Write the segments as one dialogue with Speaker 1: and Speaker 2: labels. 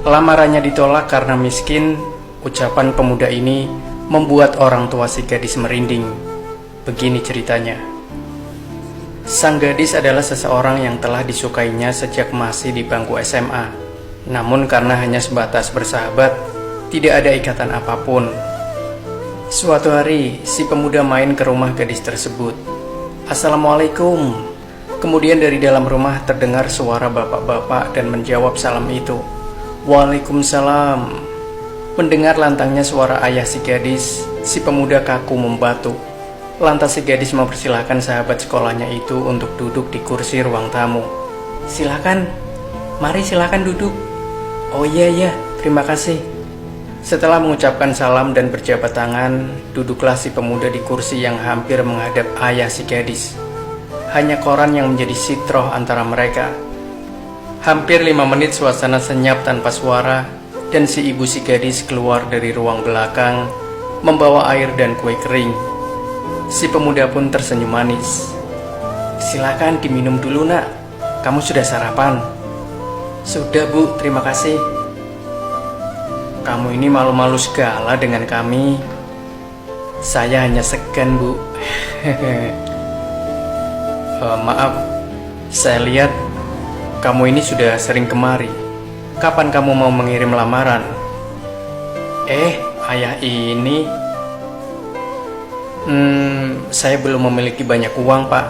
Speaker 1: Lamarannya ditolak karena miskin. Ucapan pemuda ini membuat orang tua si gadis merinding. Begini ceritanya. Sang gadis adalah seseorang yang telah disukainya sejak masih di bangku SMA. Namun karena hanya sebatas bersahabat, tidak ada ikatan apapun. Suatu hari, si pemuda main ke rumah gadis tersebut. "Assalamualaikum." Kemudian dari dalam rumah terdengar suara bapak-bapak dan menjawab salam itu. "Waalaikumsalam." Mendengar lantangnya suara ayah si gadis, si pemuda kaku membatu. Lantas si gadis mempersilahkan sahabat sekolahnya itu untuk duduk di kursi ruang tamu. "Silakan, mari silakan duduk." "Oh iya, terima kasih." Setelah mengucapkan salam dan berjabat tangan, duduklah si pemuda di kursi yang hampir menghadap ayah si gadis. Hanya koran yang menjadi sitroh antara mereka. Hampir 5 menit suasana senyap tanpa suara, dan si ibu si gadis keluar dari ruang belakang, membawa air dan kue kering. Si pemuda pun tersenyum manis. "Silakan diminum dulu nak, kamu sudah sarapan?" "Sudah bu, terima kasih." "Kamu ini malu-malu segala dengan kami." "Saya hanya segan bu." Maaf, saya lihat kamu ini sudah sering kemari. Kapan kamu mau mengirim lamaran?" Ayah ini saya belum memiliki banyak uang pak."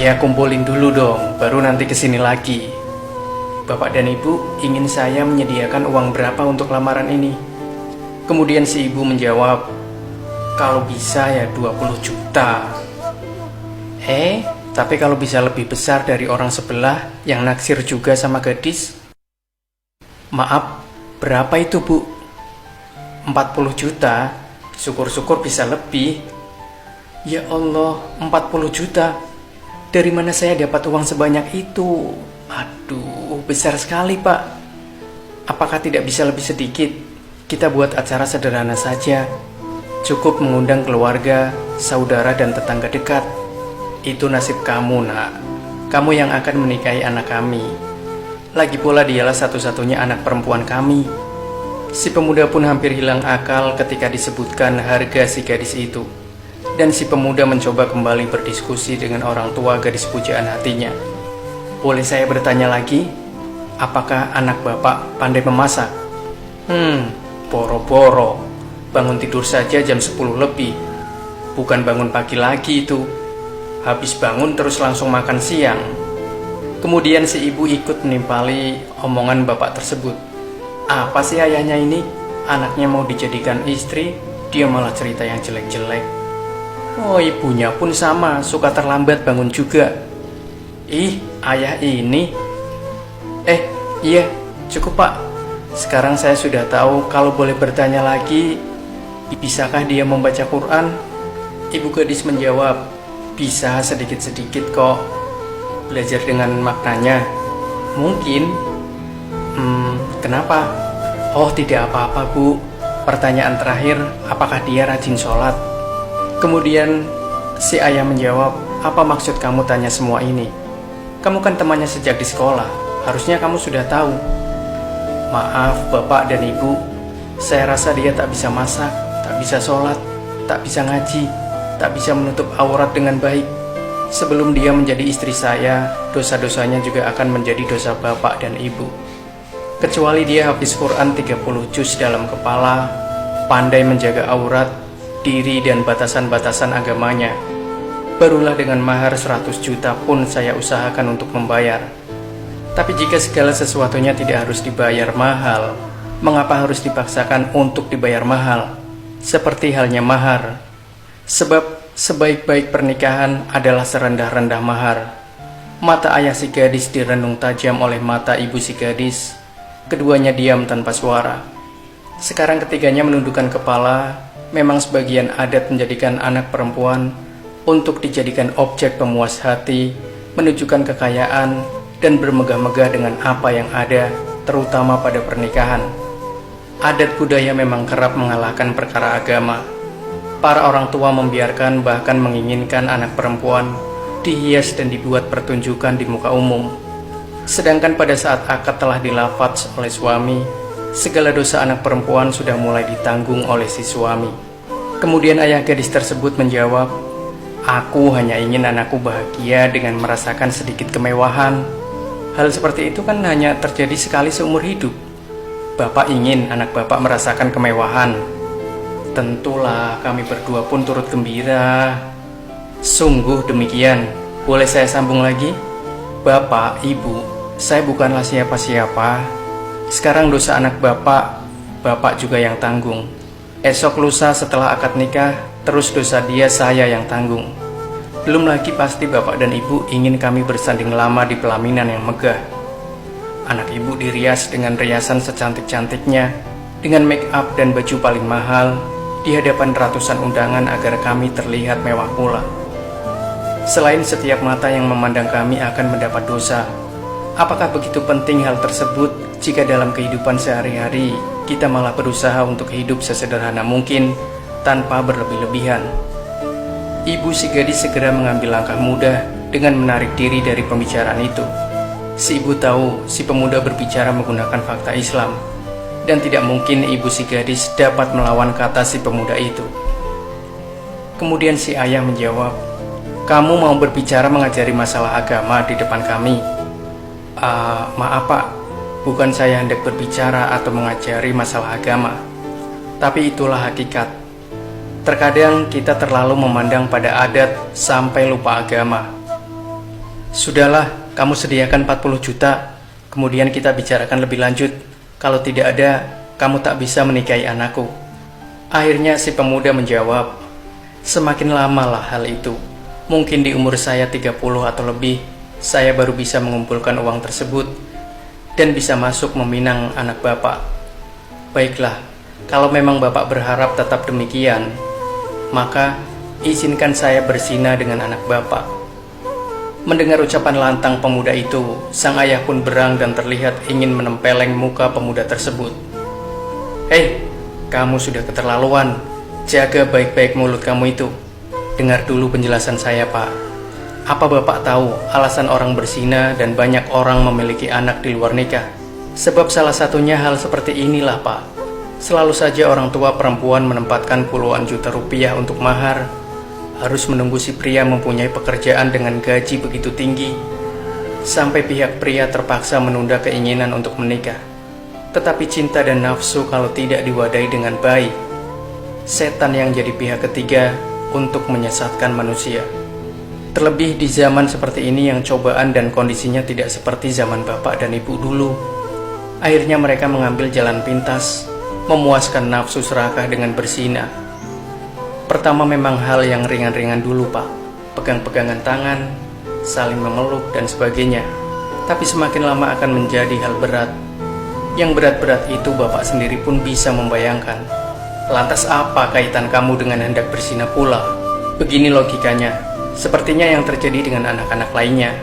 Speaker 1: "Ya kumpulin dulu dong, baru nanti kesini lagi." "Bapak dan ibu ingin saya menyediakan uang berapa untuk lamaran ini?" Kemudian si ibu menjawab, "Kalau bisa ya 20 juta. Tapi kalau bisa lebih besar dari orang sebelah yang naksir juga sama gadis?" "Maaf, berapa itu bu?" 40 juta, syukur-syukur bisa lebih." "Ya Allah, 40 juta. Dari mana saya dapat uang sebanyak itu? Aduh, besar sekali pak. Apakah tidak bisa lebih sedikit? Kita buat acara sederhana saja. Cukup mengundang keluarga, saudara dan tetangga dekat. Itu nasib kamu nak. Kamu yang akan menikahi anak kami. Lagi pula dialah satu-satunya anak perempuan kami." Si pemuda pun hampir hilang akal ketika disebutkan harga si gadis itu. Dan si pemuda mencoba kembali berdiskusi dengan orang tua gadis pujaan hatinya. "Boleh saya bertanya lagi? Apakah anak bapak pandai memasak?" Boro-boro. Bangun tidur saja jam 10 lebih. Bukan bangun pagi lagi itu. Habis bangun terus langsung makan siang. Kemudian si ibu ikut menimpali omongan bapak tersebut. Apa sih ayahnya ini? Anaknya mau dijadikan istri, dia malah cerita yang jelek-jelek. Oh, ibunya pun sama, suka terlambat bangun juga. Ayah ini. Iya, cukup pak. Sekarang saya sudah tahu. Kalau boleh bertanya lagi, bisakah dia membaca Quran? Ibu gadis menjawab, "Bisa sedikit-sedikit kok. Belajar dengan maknanya." "Mungkin." Kenapa?" "Oh, tidak apa-apa bu. Pertanyaan terakhir, apakah dia rajin sholat?" Kemudian si ayah menjawab, "Apa maksud kamu tanya semua ini? Kamu kan temannya sejak di sekolah. Harusnya kamu sudah tahu." "Maaf bapak dan ibu, saya rasa dia tak bisa masak, tak bisa sholat, tak bisa ngaji, tak bisa menutup aurat dengan baik. Sebelum dia menjadi istri saya, dosa-dosanya juga akan menjadi dosa bapak dan ibu. Kecuali dia habis Quran 30 juz dalam kepala, pandai menjaga aurat, diri dan batasan-batasan agamanya. Barulah dengan mahar 100 juta pun saya usahakan untuk membayar. Tapi jika segala sesuatunya tidak harus dibayar mahal, mengapa harus dipaksakan untuk dibayar mahal? Seperti halnya mahar. Sebab sebaik-baik pernikahan adalah serendah-rendah mahar." Mata ayah si gadis direnung tajam oleh mata ibu si gadis. Keduanya diam tanpa suara. Sekarang ketiganya menundukkan kepala. Memang sebagian adat menjadikan anak perempuan untuk dijadikan objek pemuas hati, menunjukkan kekayaan, dan bermegah-megah dengan apa yang ada, terutama pada pernikahan. Adat budaya memang kerap mengalahkan perkara agama. Para orang tua membiarkan bahkan menginginkan anak perempuan dihias dan dibuat pertunjukan di muka umum. Sedangkan pada saat akad telah dilafaz oleh suami, segala dosa anak perempuan sudah mulai ditanggung oleh si suami. Kemudian ayah gadis tersebut menjawab, "Aku hanya ingin anakku bahagia dengan merasakan sedikit kemewahan. Hal seperti itu kan hanya terjadi sekali seumur hidup. Bapak ingin anak bapak merasakan kemewahan. Tentulah kami berdua pun turut gembira." Sungguh demikian. Boleh saya sambung lagi? Bapak, ibu, saya bukanlah siapa-siapa. Sekarang dosa anak bapak, bapak juga yang tanggung. Esok lusa setelah akad nikah, terus dosa dia saya yang tanggung. Belum lagi pasti bapak dan ibu ingin kami bersanding lama di pelaminan yang megah. Anak ibu dirias dengan riasan secantik-cantiknya, dengan make up dan baju paling mahal, di hadapan ratusan undangan agar kami terlihat mewah pula. Selain setiap mata yang memandang kami akan mendapat dosa, apakah begitu penting hal tersebut jika dalam kehidupan sehari-hari kita malah berusaha untuk hidup sesederhana mungkin tanpa berlebih-lebihan? Ibu si gadis segera mengambil langkah mudah dengan menarik diri dari pembicaraan itu. Si ibu tahu si pemuda berbicara menggunakan fakta Islam, dan tidak mungkin ibu si gadis dapat melawan kata si pemuda itu. Kemudian si ayah menjawab, "Kamu mau berbicara mengajari masalah agama di depan kami?" Maaf pak, bukan saya hendak berbicara atau mengajari masalah agama, tapi itulah hakikat. Terkadang kita terlalu memandang pada adat sampai lupa agama. Sudahlah, kamu sediakan 40 juta, kemudian kita bicarakan lebih lanjut. Kalau tidak ada, kamu tak bisa menikahi anakku. Akhirnya si pemuda menjawab, "Semakin lamalah hal itu. Mungkin di umur saya 30 atau lebih, saya baru bisa mengumpulkan uang tersebut dan bisa masuk meminang anak bapak. Baiklah, kalau memang bapak berharap tetap demikian, maka izinkan saya berzina dengan anak bapak." Mendengar ucapan lantang pemuda itu, sang ayah pun berang dan terlihat ingin menempeleng muka pemuda tersebut. "Hei, kamu sudah keterlaluan. Jaga baik-baik mulut kamu itu. Dengar dulu penjelasan saya, Pak. Apa Bapak tahu alasan orang berzina dan banyak orang memiliki anak di luar nikah? Sebab salah satunya hal seperti inilah, Pak. Selalu saja orang tua perempuan menempatkan puluhan juta rupiah untuk mahar, harus menunggu si pria mempunyai pekerjaan dengan gaji begitu tinggi, sampai pihak pria terpaksa menunda keinginan untuk menikah. Tetapi cinta dan nafsu kalau tidak diwadahi dengan baik, setan yang jadi pihak ketiga untuk menyesatkan manusia. Terlebih di zaman seperti ini yang cobaan dan kondisinya tidak seperti zaman bapak dan ibu dulu. Akhirnya mereka mengambil jalan pintas, memuaskan nafsu serakah dengan berzina. Pertama memang hal yang ringan-ringan dulu, Pak. Pegang-pegangan tangan, saling memeluk dan sebagainya. Tapi semakin lama akan menjadi hal berat. Yang berat-berat itu bapak sendiri pun bisa membayangkan. Lantas apa kaitan kamu dengan hendak berzina pula? Begini logikanya, sepertinya yang terjadi dengan anak-anak lainnya.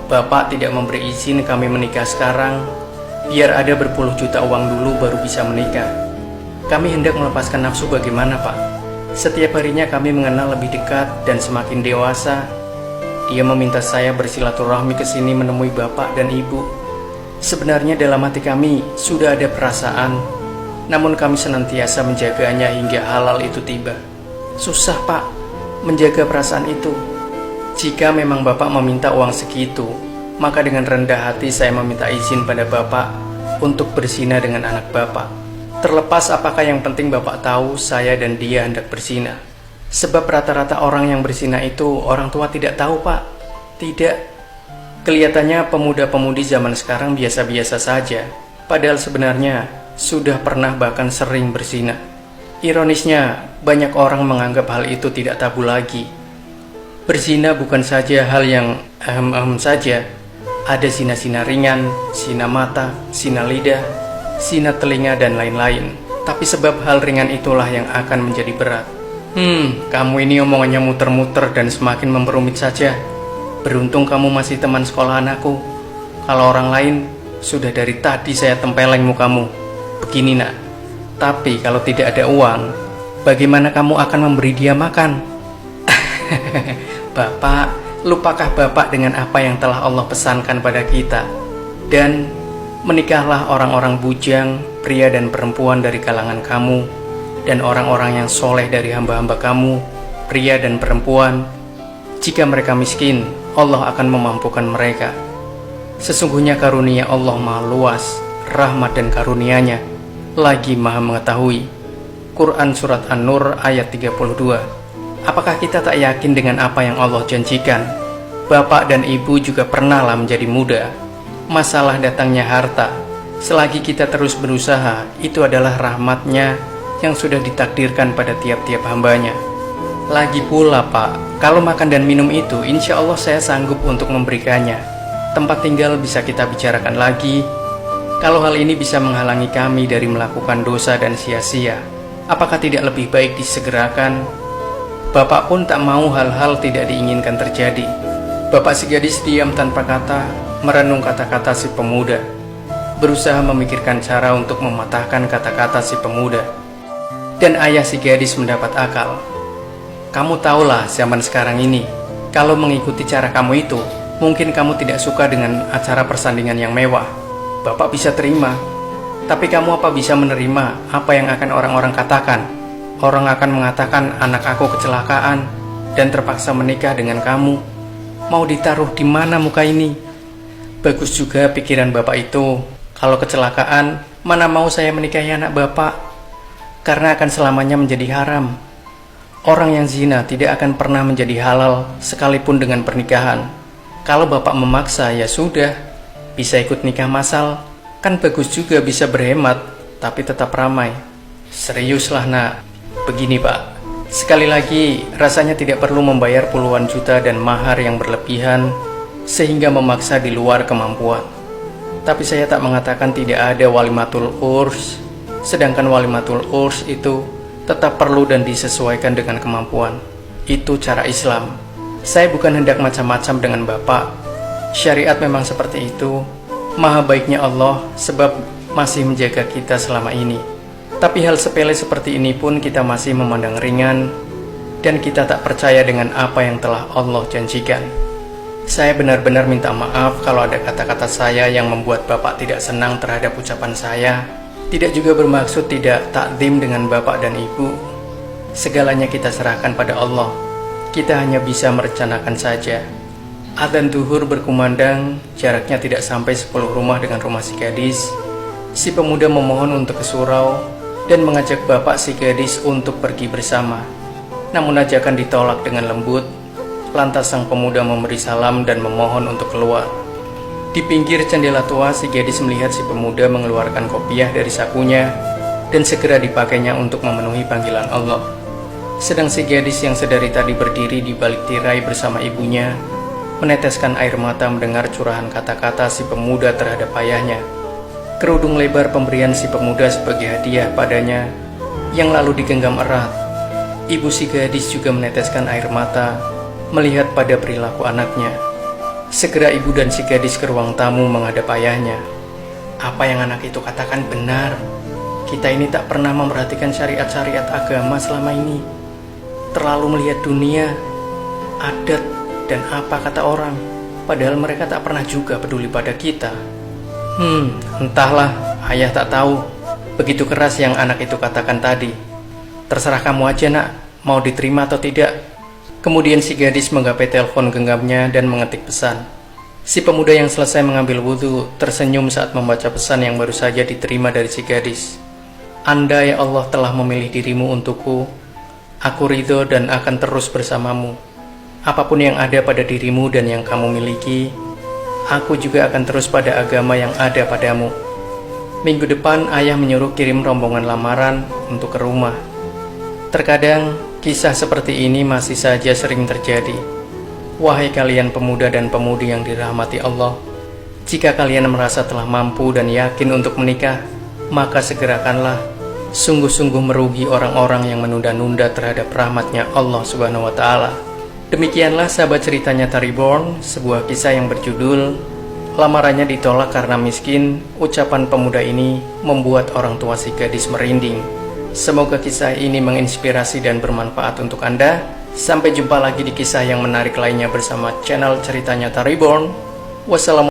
Speaker 1: Bapak tidak memberi izin kami menikah sekarang, biar ada berpuluh juta uang dulu baru bisa menikah. Kami hendak melepaskan nafsu bagaimana, Pak? Setiap harinya kami mengenal lebih dekat dan semakin dewasa. Dia meminta saya bersilaturahmi ke sini menemui bapak dan ibu. Sebenarnya dalam hati kami sudah ada perasaan, namun kami senantiasa menjaganya hingga halal itu tiba. Susah, Pak, menjaga perasaan itu. Jika memang bapak meminta uang segitu, maka dengan rendah hati saya meminta izin pada bapak untuk berzina dengan anak bapak. Terlepas apakah yang penting bapak tahu saya dan dia hendak berzina. Sebab rata-rata orang yang berzina itu orang tua tidak tahu, Pak. Tidak. Kelihatannya pemuda-pemudi zaman sekarang biasa-biasa saja, padahal sebenarnya sudah pernah bahkan sering berzina. Ironisnya, banyak orang menganggap hal itu tidak tabu lagi. Berzina bukan saja hal yang saja. Ada zina-zina ringan, zina mata, zina lidah, zina telinga, dan lain-lain. Tapi sebab hal ringan itulah yang akan menjadi berat. Kamu ini omongannya muter-muter dan semakin memperumit saja. Beruntung kamu masih teman sekolah anakku. Kalau orang lain, sudah dari tadi saya tempeleng mukamu. Begini nak, tapi kalau tidak ada uang, bagaimana kamu akan memberi dia makan? Bapak, lupakah bapak dengan apa yang telah Allah pesankan pada kita? Dan menikahlah orang-orang bujang, pria dan perempuan dari kalangan kamu, dan orang-orang yang soleh dari hamba-hamba kamu, pria dan perempuan. Jika mereka miskin, Allah akan memampukan mereka. Sesungguhnya karunia Allah maha luas, rahmat dan karunia-Nya lagi maha mengetahui. Quran Surat An-Nur ayat 32. Apakah kita tak yakin dengan apa yang Allah janjikan? Bapak dan ibu juga pernahlah menjadi muda. Masalah datangnya harta, selagi kita terus berusaha, itu adalah rahmat-Nya yang sudah ditakdirkan pada tiap-tiap hambanya. Lagi pula Pak, kalau makan dan minum itu, insya Allah saya sanggup untuk memberikannya. Tempat tinggal bisa kita bicarakan lagi. Kalau hal ini bisa menghalangi kami dari melakukan dosa dan sia-sia, apakah tidak lebih baik disegerakan? Bapak pun tak mau hal-hal tidak diinginkan terjadi. Bapak si gadis diam tanpa kata, merenung kata-kata si pemuda, berusaha memikirkan cara untuk mematahkan kata-kata si pemuda. Dan ayah si gadis mendapat akal. Kamu tahulah zaman sekarang ini, kalau mengikuti cara kamu itu, mungkin kamu tidak suka dengan acara persandingan yang mewah. Bapak bisa terima, tapi kamu apa bisa menerima apa yang akan orang-orang katakan? Orang akan mengatakan anak aku kecelakaan dan terpaksa menikah dengan kamu. Mau ditaruh di mana muka ini? Bagus juga pikiran Bapak itu. Kalau kecelakaan, mana mau saya menikahi anak Bapak? Karena akan selamanya menjadi haram. Orang yang zina tidak akan pernah menjadi halal sekalipun dengan pernikahan. Kalau Bapak memaksa, ya sudah. Bisa ikut nikah massal, kan bagus juga, bisa berhemat, tapi tetap ramai. Seriuslah nak. Begini Pak, sekali lagi rasanya tidak perlu membayar puluhan juta dan mahar yang berlebihan sehingga memaksa di luar kemampuan. Tapi saya tak mengatakan tidak ada walimatul urs, sedangkan walimatul urs itu tetap perlu dan disesuaikan dengan kemampuan. Itu cara Islam. Saya bukan hendak macam-macam dengan Bapak. Syariat memang seperti itu. Maha baiknya Allah sebab masih menjaga kita selama ini. Tapi hal sepele seperti ini pun kita masih memandang ringan, dan kita tak percaya dengan apa yang telah Allah janjikan. Saya benar-benar minta maaf kalau ada kata-kata saya yang membuat Bapak tidak senang terhadap ucapan saya. Tidak juga bermaksud tidak takdim dengan Bapak dan Ibu. Segalanya kita serahkan pada Allah. Kita hanya bisa merencanakan saja. Adzan duhur berkumandang, jaraknya tidak sampai 10 rumah dengan rumah si gadis. Si pemuda memohon untuk ke surau dan mengajak bapak si gadis untuk pergi bersama. Namun ajakan ditolak dengan lembut. Lantas sang pemuda memberi salam dan memohon untuk keluar. Di pinggir jendela tua, si gadis melihat si pemuda mengeluarkan kopiah dari sakunya dan segera dipakainya untuk memenuhi panggilan Allah. Sedang si gadis yang sedari tadi berdiri di balik tirai bersama ibunya meneteskan air mata mendengar curahan kata-kata si pemuda terhadap ayahnya. Kerudung lebar pemberian si pemuda sebagai hadiah padanya yang lalu digenggam erat. Ibu si gadis juga meneteskan air mata melihat pada perilaku anaknya. Segera ibu dan si gadis ke ruang tamu menghadap ayahnya. Apa yang anak itu katakan benar. Kita ini tak pernah memperhatikan syariat-syariat agama selama ini. Terlalu melihat dunia, adat, dan apa kata orang, padahal mereka tak pernah juga peduli pada kita. Entahlah, ayah tak tahu. Begitu keras yang anak itu katakan tadi. Terserah kamu aja nak, mau diterima atau tidak. Kemudian si gadis menggapai telepon genggamnya dan mengetik pesan. Si pemuda yang selesai mengambil wudhu tersenyum saat membaca pesan yang baru saja diterima dari si gadis. Andai Allah telah memilih dirimu untukku, aku ridho dan akan terus bersamamu. Apapun yang ada pada dirimu dan yang kamu miliki, aku juga akan terus pada agama yang ada padamu. Minggu depan ayah menyuruh kirim rombongan lamaran untuk ke rumah. Terkadang kisah seperti ini masih saja sering terjadi. Wahai kalian pemuda dan pemudi yang dirahmati Allah, jika kalian merasa telah mampu dan yakin untuk menikah, maka segerakanlah. Sungguh-sungguh merugi orang-orang yang menunda-nunda terhadap rahmatnya Allah Subhanahu wa Ta'ala. Demikianlah sahabat cerita nyata Reborn, sebuah kisah yang berjudul Lamarannya Ditolak Karena Miskin. Ucapan pemuda ini membuat orang tua si gadis merinding. Semoga kisah ini menginspirasi dan bermanfaat untuk Anda. Sampai jumpa lagi di kisah yang menarik lainnya bersama channel Cerita Nyata Reborn. Wassalamualaikum.